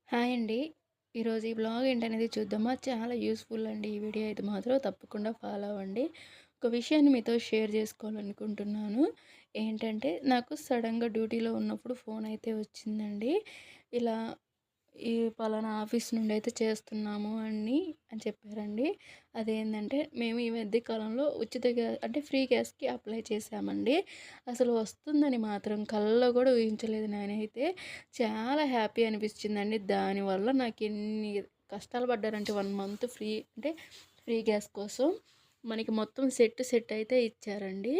Hi అండి. ఈరోజు ఈ వ్లాగ్ ఏంటనేది చూద్దామా? చాలా యూజ్‌ఫుల్ అండి. ఈ వీడియో అయితే మాత్రం తప్పకుండా ఫాలో అవ్వండి. ఒక విషయాన్ని మీతో షేర్ చేసుకోవాలనుకుంటున్నాను. ఏంటంటే నాకు సడెన్‌గా డ్యూటీలో ఉన్నప్పుడు ఫోన్ అయితే వచ్చిందండి. ఇలా ఈ పలానా ఆఫీస్ నుండి అయితే చేస్తున్నాము అని చెప్పారండి. అదేంటంటే మేము ఈ మధ్య కాలంలో ఉచిత అంటే ఫ్రీ గ్యాస్‌కి అప్లై చేశామండి. అసలు వస్తుందని మాత్రం కలలో కూడా ఊహించలేదు నేనైతే. చాలా హ్యాపీ అనిపించిందండి. దానివల్ల నాకు ఎన్ని కష్టాలు పడ్డానంటే 1 మంత్ ఫ్రీ గ్యాస్ కోసం మనకి మొత్తం సెట్ అయితే ఇచ్చారండి.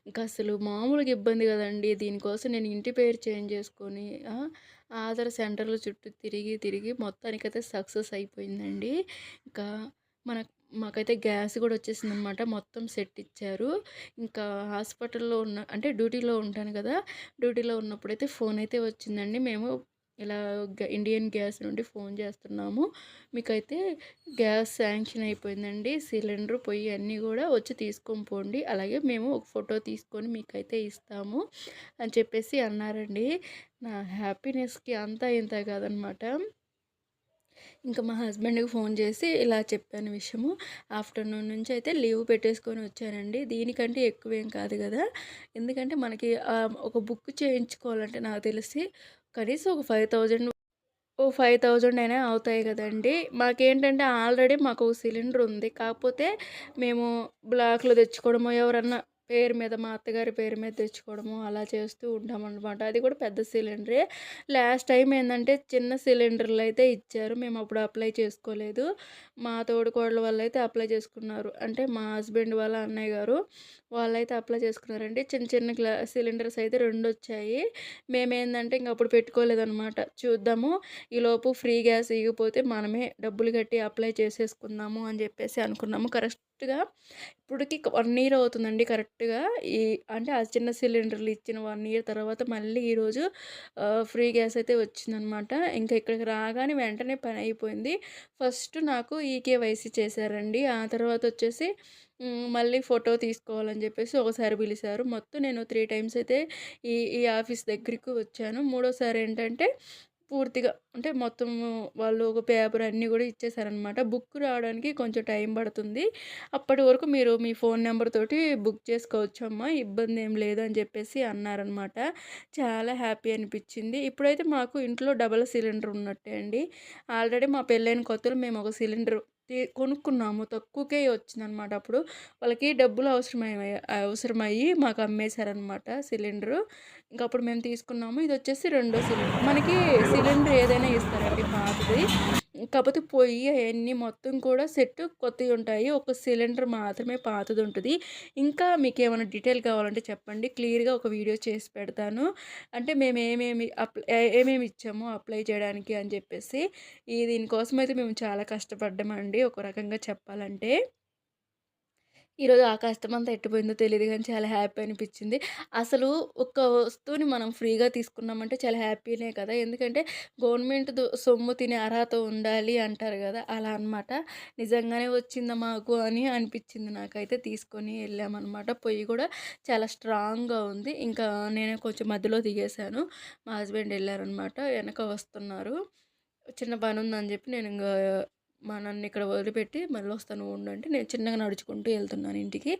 ఇంక అసలు మామూలుగా ఇబ్బంది కదండీ! దీనికోసం నేను ఇంటి పేరు చేంజ్ చేసుకొని ఆధార్ సెంటర్‌ల చుట్టూ తిరిగి మొత్తానికైతే సక్సెస్ అయిపోయిందండి. ఇంకా మన మాకైతే గ్యాస్ కూడా వచ్చేసిందనమాట. మొత్తం సెట్ ఇచ్చారు. ఇంకా హాస్పిటల్‌లో అంటే డ్యూటీలో ఉంటాను కదా! డ్యూటీలో ఉన్నప్పుడైతే ఫోన్ అయితే వచ్చిందండి. మేము ఇలా ఇండియన్ గ్యాస్ నుండి ఫోన్ చేస్తున్నాము. మీకైతే గ్యాస్ శాంక్షన్ అయిపోయిందండి. సిలిండర్, పొయ్యి అన్నీ కూడా వచ్చి తీసుకొని పోండి. అలాగే మేము ఒక ఫోటో తీసుకొని మీకైతే ఇస్తాము అని చెప్పేసి అన్నారండి. నా హ్యాపీనెస్‌కి అంతా ఇంతా కాదనమాట. ఇంకా మా హస్బెండ్‌కి ఫోన్ చేసి ఇలా చెప్పాను విషయము. ఆఫ్టర్‌నూన్ నుంచి అయితే లీవ్ పెట్టేసుకొని వచ్చానండి. దీనికంటే ఎక్కువేం కాదు గదా! ఎందుకంటే మనకి ఒక బుక్ చేయించుకోవాలంటే నాకు తెలిసి కనీసం ఒక 5,000 అయినా అవుతాయి గదండీ! మాకేంటంటే ఆల్రెడీ మాకు సిలిండర్ ఉంది. కాకపోతే మేము బ్లాక్‌లో తెచ్చుకోవడమో, ఎవరన్నా పేరు మీద మా అత్తగారి పేరు మీద తెచ్చుకోవడమో అలా చేస్తూ ఉంటామనమాట. అది కూడా పెద్ద సిలిండరే. లాస్ట్ టైం ఏందంటే చిన్న సిలిండర్‌లయితే ఇచ్చారు. మేమప్పుడు అప్లై చేసుకోలేదు. మా తోడికోడలు వాళ్ళైతే అప్లై చేసుకున్నారు. అంటే మా హస్బెండ్ వాళ్ళ అన్నయ్య గారు వాళ్ళైతే అప్లై చేసుకున్నారండి. చిన్న చిన్న సిలిండర్స్ అయితే 2 వచ్చాయి. మేమేందంటే ఇంక అప్పుడు పెట్టుకోలేదనమాట. చూద్దాము ఈలోపు ఫ్రీ గ్యాస్ ఇయ్యకపోతే మనమే డబ్బులు కట్టి అప్లై చేసేసుకుందాము అని చెప్పేసి అనుకున్నాము. కరెక్ట్‌గా ఇప్పటికి 1 ఇయర్ అవుతుందండి కరెక్ట్‌గా. ఈ అంటే ఆ చిన్న సిలిండర్‌లు ఇచ్చిన 1 ఇయర్ తర్వాత మళ్ళీ ఈరోజు ఫ్రీ గ్యాస్ అయితే వచ్చిందనమాట. ఇంకా ఇక్కడికి రాగానే వెంటనే పని అయిపోయింది. ఫస్ట్ నాకు ఈకేవైసీ చేశారండి. ఆ తర్వాత వచ్చేసి మళ్ళీ ఫోటో తీసుకోవాలని చెప్పేసి ఒకసారి పిలిచారు. మొత్తం నేను 3 టైమ్స్ అయితే ఈ ఈ ఆఫీస్ దగ్గరికి వచ్చాను. మూడోసారి ఏంటంటే పూర్తిగా అంటే మొత్తము వాళ్ళు ఒక పేపర్ అన్నీ గూడా ఇచ్చేసారనమాట. బుక్ రావడానికి కొంచెం టైం పడుతుంది. అప్పటి వరకు మీరు మీ ఫోన్ నంబర్ తోటి బుక్ చేసుకోవచ్చమ్మా. ఇబ్బందేం లేదు అని జెప్పేసి అన్నారనమాట. చాలా హ్యాపీ అనిపిచ్చింది. ఇప్పుడైతే మాకు ఇంట్లో డబుల్ సిలిండర్ ఉన్నట్టే అండి. ఆల్రెడీ మా పెళ్ళైన కొత్తలో మేము ఒక సిలిండర్ కొనుక్కున్నాము. తక్కువకే వచ్చిందనమాట అప్పుడు. వాళ్ళకి డబ్బులు అవసరమయ్యి మాకు అమ్మేశారనమాట సిలిండరు. ఇంకప్పుడు మేము తీసుకున్నాము. ఇదొచ్చేసి రెండో సిలిండర్. మనకి సిలిండర్ ఏదైనా ఇస్తారండి పాతది. కాపోతే పొయ్యి అయన్నీ మొత్తం కూడా సెట్ కొత్తయుంటాయి. ఒక సిలిండర్ మాత్రమే పాతదుంటది. ఇంకా మీకేమైనా డీటెయిల్ కావాలంటే చెప్పండి. క్లియర్‌గా ఒక వీడియో చేసి పెడతాను. అంటే మేము ఏమేమి ఇచ్చామో అప్లై చేయడానికి అని చెప్పేసి. దీనికోసమయితే మేము చాలా కష్టపడ్డామండి ఒక రకంగా చెప్పాలంటే. ఈరోజు ఆ కష్టమంతా ఎట్టుపోయిందో తెలీదు గానీ చాలా హ్యాపీ అనిపిచ్చింది. అసలు ఒక వస్తువుని మనం ఫ్రీగా తీసుకున్నామంటే చాలా హ్యాపీనే కదా! ఎందుకంటే గవర్నమెంట్ సొమ్ము తినే అర్హత ఉండాలి అంటారు గదా! అలా అనమాట. నిజంగానే వచ్చిందా మాకు అని అనిపిచ్చింది నాకైతే. తీసుకొని ఎళ్ళామనమాట. పొయ్యి గూడా చాలా స్ట్రాంగ్‌గా ఉంది. ఇంకా నేనే కొంచెం మధ్యలో దిగేశాను. మా హస్బెండ్ ఎళ్లారనమాట. ఎనక వస్తున్నారు. చిన్న పనుందని జెప్పి నన్నిక్కడ వదిలిపెట్టి మళ్ళొస్తాను ఉండు అంటే, నేను చిన్నగా నడుచుకుంటూ ఎళ్తున్నాను ఇంటికి.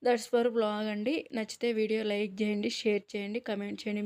దట్స్ ఫర్ వ్లాగ్ అండి. నచ్చితే వీడియో లైక్ జేయండి, షేర్ చేయండి, కమెంట్ చేయండి.